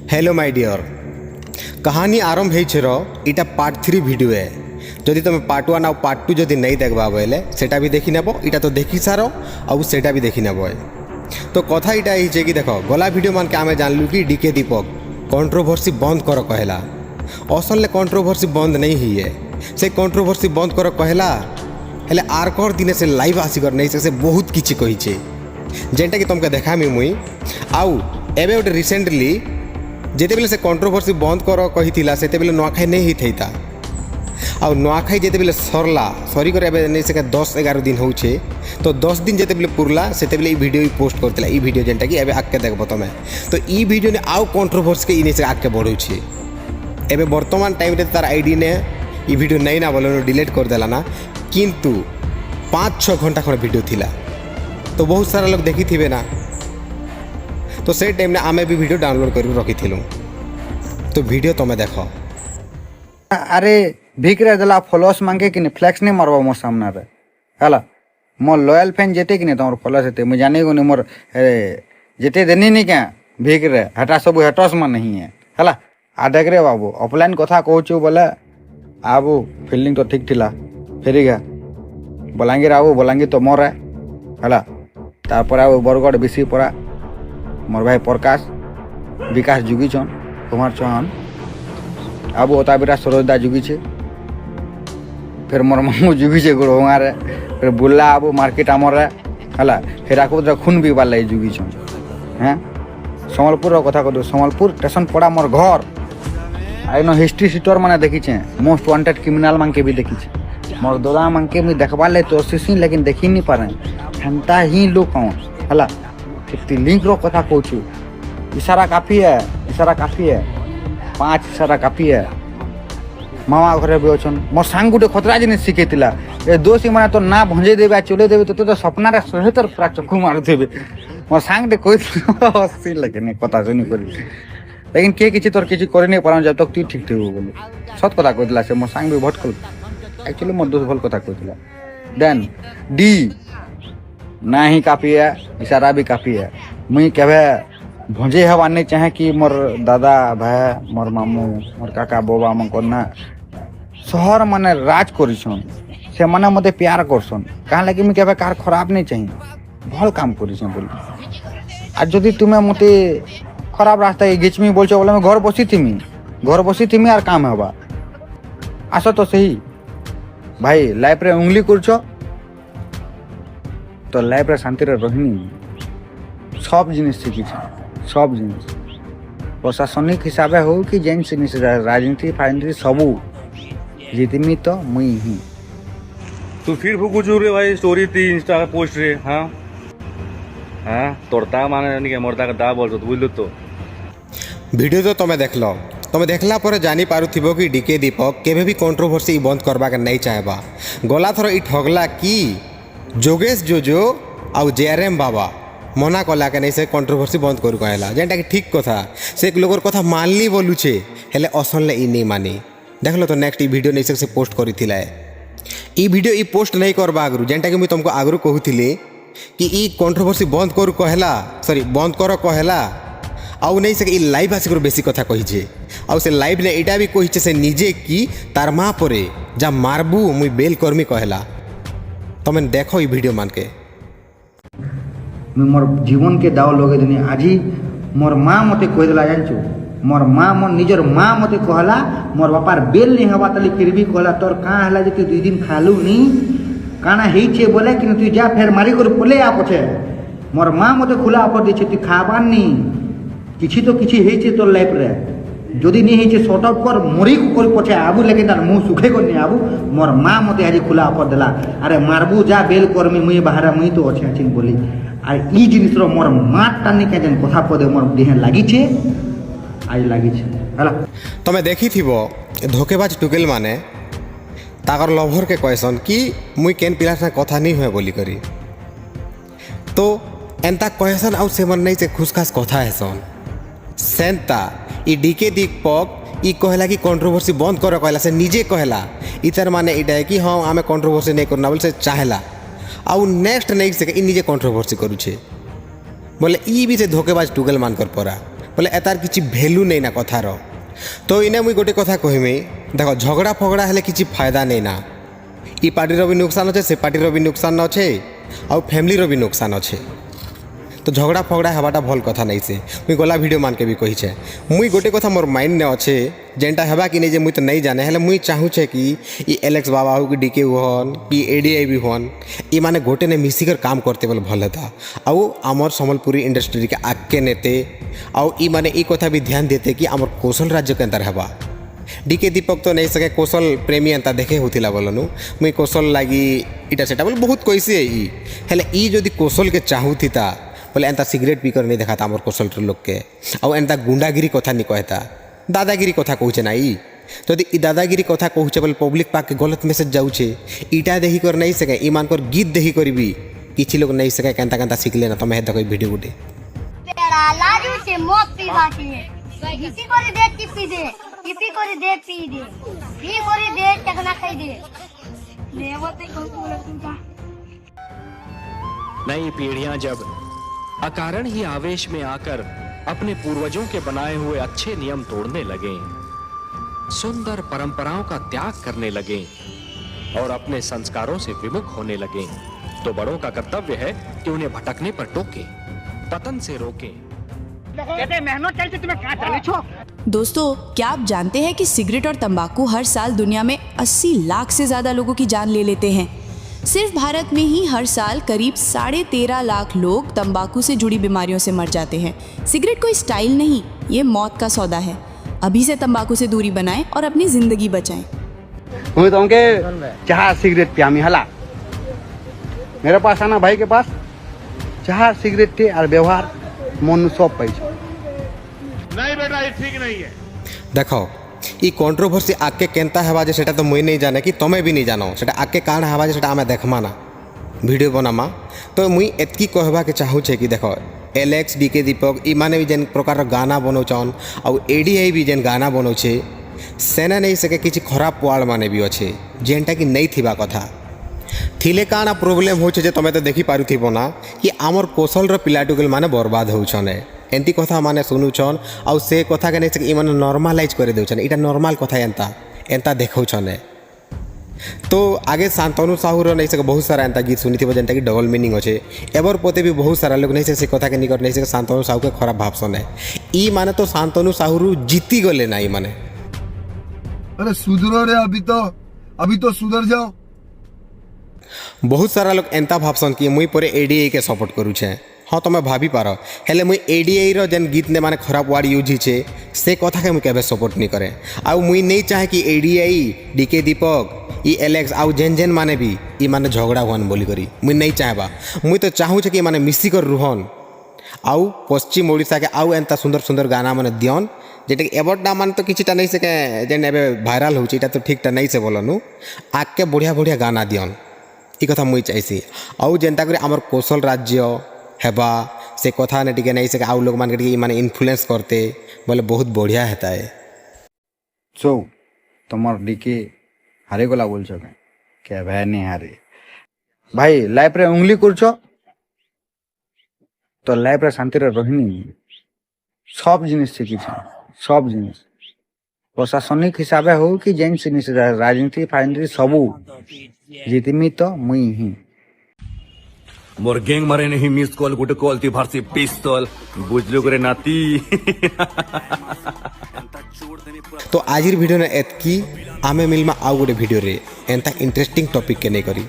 Hello my dear कहानी आरंभ होटा part 3 video है। जदि तुम पार्ट 1 और पार्ट 2 जदि नहीं देखबा बोले सेटा भी देखी नेब। इटा तो देखी सार और सेटा भी देखी नेब। तो कथा यहाँ कि देख गला वीडियो मान के आम जानलु कि डीके दीपक कंट्रोवर्सी बंद कर कहला। असल कंट्रोवर्सी बंद नहीं हुई है, से कंट्रोवर्सी बंद कर कहला हेले आरकर दिने से लाइव आसिकर नहीं से बहुत किसी कही जेनटा कि तुमके देखामी मुई आउ एबे गोटे रिसेंटली जिते बेले से कंट्रोवर्सी बंद कर कही से बेले नुआखाई नहीं होता आउ नुआखाई जिते बेले सरला सरिकर एबे नहीं से 10-11 दिन होछे। तो 10 दिन जिते बेले पुरला से बेले वीडियो पोस्ट करथिला ई वीडियो जेनटा कि एबे आके देखबो तमे। तो ई वीडियो ने आउ कंट्रोवर्सी के इने से आके बढ़ुछे। एबे वर्तमान टाइम रे तार आईडी ने ई वीडियो नहीं ना बोलो डिलीट कर देला ना, किंतु 5-6 घंटा खन वीडियो थिला तो बहुत सारा लोग देखी थे ना। तो से टाइम ने आमे भी वीडियो डाउनलोड कर रखी थिलु। तो वीडियो तुम्हें देखो। अरे भिक्रे देला फॉलोअर्स मांगे कि फ्लेक्स नहीं मारबो मोर सामने रे हला मोर लॉयल फैन जेते कि तमर फॉलोअर्स हेते मु जाने कोनी मोर जेते देनी नहीं क्या भिक्रे हटा सब हेटस में नहीं है हला। आ देख रे बाबू ऑफलाइन कथा कहूछु बोले आबू फीलिंग तो ठीक थिला फेरी गया बलांगीर आबू बलांगीर तो मोर है हला। तारपर आबू बरगढ़ बिसी पड़ा मोर भाई प्रकाश विकास जुगीछन कुमार चौहान आबू ओताबिरा सरोजदा जुगीछे फिर मोर मामू जुगीछे गुड़ोंगा रे फिर बुल्ला आबू मार्केट आमर रे हला। फिर आकू खून भी बाल जुगीछन हैं सम्बलपुर कथा कह सम्बलपुर स्टेशन पड़ा मोर घर आईन हिस्ट्री सीटर मैंने देखीचे मोस्ट वांटेड क्रिमिनल मान के भी देखीचे मोर दादा मान के मुझे देखवा ले तो सीसी लेकिन देखी नहीं पारे हेन्ता ही लोग कौन हला। लिंक रो कथा कहूँ इशारा काफी है, इशारा काफी है, 5 इशारा काफी है। मामा घरे भी अच्छन मोर सांग गोटे खतरा जिनिस शिखेला ए दोषी मैंने तो ना भंजे देवे चले देवे तो सपना सहे तो पूरा चक्कू मारुवे मोर सांग टे कही हसी लगे कथा शुनी कर लेकिन किसी तोर किसी कर नहीं पार जब तक तु ठीक थे बोले सत कथा कहला से मोर सांग भी भटकल एक्चुअली मोर दोस्त भल कथा कहला। देन डी ना ही काफी है, इशारा भी काफी है। मुई कहे भंजे हवा नहीं चाहे कि मोर दादा भाई मोर मामू मोर काका बोबा मन ना शहर माने राज करिसन से माने मते प्यार करसन कहा लगे मुई कहे कार खराब नहीं चाहिए भल काम करिसन बोली। आज जदि तुम्हें मते खराब रास्ता घिचमी बोलछो बोले मैं घर बसी थी आर काम हवा आस तो सही भाई लाइफ रे उंगली करछो तो लाइफ रे शांति रे रहनी सब जिनिस शिखी सब जिनिस प्रशासनिक हिसाब हो कि जेन जिनिस राजनीति फाजनीति सबू जितमी तो मुई ही तू फिर भुकुचु रे भाई स्टोरी ती इंस्टा पोस्ट रे हाँ हाँ तोड़ता माने नहीं मोरता का दा बोल तो बुझलो तो वीडियो तो तुम्हें देख लो तुम्हें देखला पर जानी पारुथिबो कि डीके दीपक केबे भी कंट्रोवर्सी बंद करबा के नहीं चाहेबा। गला थर इ ठगला कि जोगेश जोजो आउ जेआरएम बाबा मना कला के नहीं से कंट्रोवर्सी बंद करू कहला जेनटा कि ठीक कथा से एक लोगर कथा मानली बोलुछे हेले असल इ नहीं मानी। देख लो तो नेक्स्ट इ वीडियो नहीं से पोस्ट करिथिला इ वीडियो इ पोस्ट नहीं करबा आगरू जेनटा कि मुई तुमको आगरू कहूथिली कि इ कंट्रोवर्सी बंद करू कहला सॉरी बंद कर कहला आउ नहीं से लाइव आसिक बेसी कथा कहीचे आउ से लाइव ने एटा भी कहीचे से निजे कि तार माँ परे जा मारबू मुई बेल कर्मी कहला। तुम देखो ये वीडियो मान के मोर जीवन के दाव लगे दिनी आज मोर माँ मते कहला जानछु मोर माँ मोर निजर माँ मते कहला मोर बापार बेल नहीं हवा तले फिर भी कहला तोर कहाँ हला जे तू 2 दिन खालू नी काना हेइछे बोले कि तू जा फेर मारी कर पले आ पछे मोर माँ मते खुला ऑफर देछे तू खाबान नी किछि तो किछि हेइछे तोर लाइफ रे যদি नहीं हेइछे शॉर्ट आउट कर मरी कर पछे आबू लेकिन तार मुंह सुखे कर नहीं आबू मोर माँ मते आज खुला ऑफर देला अरे मारबू जा बेल करमी मुई बाहर मुई तो अच्छे अच्छे बोली আর ই জিনিসর মোর মাঠটা নিকে যেন কথা পদে মোর দেহে লাগিছে আজ লাগিছে হলা। তুমি দেখিথিব ধোকেবাজ টুকেল মানে তাকর লভর के कहसन कि मुई केन पिला से कथा नहीं हुए बोली करी तो एंता कहसन आउ से मन नहीं से खुशखास कथा हेसन सेंता इ डीके दीपक इ कहला कि कंट्रोवर्सी बंद कर कहला से निजे कहला इतर माने इटा है कि हाँ आमे कंट्रोवर्सी नहीं करना बोले से चाहेला आउ नेक्स्ट नहीं से इ निजे कंट्रोवर्सी करूछे बोले इ भी से धोकेबाज टुगल मान कर पड़ा बोले एतार किसी भैल्यू नहीं ना कथार। तो इने मुई गोटे कथा कहमी, देख झगड़ा फगड़ा हेले किसी फायदा नहीं ना। ई पार्टीर भी नुकसान अच्छे, से पार्टीर भी नुकसान अच्छे, आउ फैमिलीर भी नुकसान अच्छे। तो झगड़ा फगड़ा हवाटा भल कथा नहीं से मुई गला वीडियो मान के भी कही छे। मुई गोटे कथा मोर माइंड ने अच्छे जेनटा हेबा कि नहीं जे मुई तो नहीं जाने, हेले मुई चाहूँ छे कि ई एलेक्स बाबा हो कि डीके हन कि एडीआई भी हन, ई माने गोटे ने मिसिकर काम करते बोले भल था। आउ आमर सम्बलपुरी इंडस्ट्री के आगे नेते आउ ई माने ई कथा भी ध्यान देते कि आमर कौशल राज्य केनतार हेबा। डीके दीपक तो नहीं सके कौशल प्रेमी एंता देखे होतिला बोलनु, मुई कौशल लागी इटा सेटा बोले बहुत कैसे ई, हेले ई जदि कौशल के चाहूथिता बोले एंता सिगरेट पीकर नहीं देखाता आमर कौशल लोग के, आउ एंता गुंडागिरी कथा नहीं कहता, दादागिरी कथा कहूचे ना। ई जदि ई दादागिरी कथा कहूचे बोले पब्लिक पाक के गलत मैसेज जाऊे, इटा देखी कर नहीं सके, ई मानकर गीत देखी कर भी किसी लोग नहीं सके केंता केंता सीख लेना। तो मैं देखो वीडियो गुटे लाजू से मत पी बाकी किसी को दे टिपी दे टिपी को दे पी दे पी को दे टकना खाई दे लेवते को पूरा। नई पीढ़ियां जब अकारण ही आवेश में आकर अपने पूर्वजों के बनाए हुए अच्छे नियम तोड़ने लगे, सुंदर परंपराओं का त्याग करने लगे और अपने संस्कारों से विमुख होने लगे, तो बड़ों का कर्तव्य है कि उन्हें भटकने पर टोके, पतन से रोकें। दोस्तों, क्या आप जानते हैं कि सिगरेट और तंबाकू हर साल दुनिया में 80 लाख से ज्यादा लोगों की जान ले लेते हैं। सिर्फ भारत में ही हर साल करीब 13.5 लाख लोग तंबाकू से जुड़ी बीमारियों से मर जाते हैं। सिगरेट कोई स्टाइल नहीं, ये मौत का सौदा है। अभी से तंबाकू से दूरी बनाएं और अपनी जिंदगी बचाएं। मुझे तो उनके चाह सिगरेट पियामी हला मेरे पास आना भाई के पास चाह सिगरेट टे और व्यवहार मन सब पैसा नहीं बेटा ये ठीक नहीं है। देखो ई कंट्रोवर्सी आके केनता हेबा जे सेटा तो मुई नहीं जाने कि तमे भी नहीं जानो, सेटा आके काण हेबा जे सेटा आमे देखमा ना वीडियो बनामा। तो मुई एतकी कहबा के चाहू छे कि देखो एलेक्स डीके दीपक ई माने भी जेन प्रकार गाना बनौछन आउ एडीआई भी जेन गाना बनौछे सेना नहीं सके किछि खराब वार्ड माने भी अच्छे जेनटा कि नहीं थिबा कथा थिले काना प्रोब्लेम होछे जे तमे तो देखि पारुथिबो ना कि आमर कौशल रो पिलाटुगल माने बर्बाद होछन। एंती कथा माने सुनुछन आउ से कथा के नहीं सके ई माने नॉर्मलाइज करे देउछन, इटा नॉर्मल कथा एंता एंता देखौछन। तो आगे शांतनु साहुर नहीं सके बहुत सारा एंता गीत सुनी थी जेनटा कि डबल मीनिंग अच्छे, एबर पोते भी बहुत सारा लोग नहीं से कथा के निकट नहीं सके शांतनु साहू के खराब भाषण है। ई माने तो शांतनु साहू जीती गले ना, ई माने अरे सुधरो रे अभी तो सुधर जाओ। बहुत सारा लोग एंता भाषण कि मुई परे एडीआई के सपोर्ट करू छे। हाँ तुम भाभी पार हेले मुई एडीआई रो जेन गीत ने माने खराब वार्ड यूज हिचे से कथा के मुई केबे सपोर्ट नहीं करे। आउ मुई नहीं चाहे कि एडीआई डीके दीपक ई एलेक्स आउ जेन जेन माने भी ई माने झगड़ा हुआन बोली करी मुई नहीं चाहेबा। मुई तो चाहूँ कि माने मिसी कर रुहन आउ पश्चिम ओडिशा के आउ एंता सुंदर सुंदर गाना माने दियन जेटा कि एबरटा माने तो किछटा नहीं सके जेन एबे भाइराल होची इटा तो ठीकटा नहीं से बोलनु आके बढ़िया बढ़िया गाना दियन ई कथा मुई चाहसी। आउ जेनता करे आमर कौशल राज्य हेबा से कथा ने टिके नहीं सके आउ लोग मान के माने इन्फ्लुएंस करते बोले बहुत बढ़िया हेता है। सो तुम्हार डीके हारे गला बोल छो क्या भाई नहीं हारे भाई लाइफ रे उंगली करछो तो लाइफ रे शांति रे रहिनी सब जिनिस सीखी छ सब जिनिस प्रशासनिक हिसाबे हो कि जेन जिनिस राजनीति फाइनली सबू जितमी तो मुई ही मोर गैंग मारे नहीं मिस कॉल गुटे कॉल ती भारसी पिस्तौल बुझलो करे नाती। तो आज वीडियो ने एतकी आमे मिलमा आउ गोटे वीडियो रे एंता इंटरेस्टिंग टॉपिक के नहीं करी।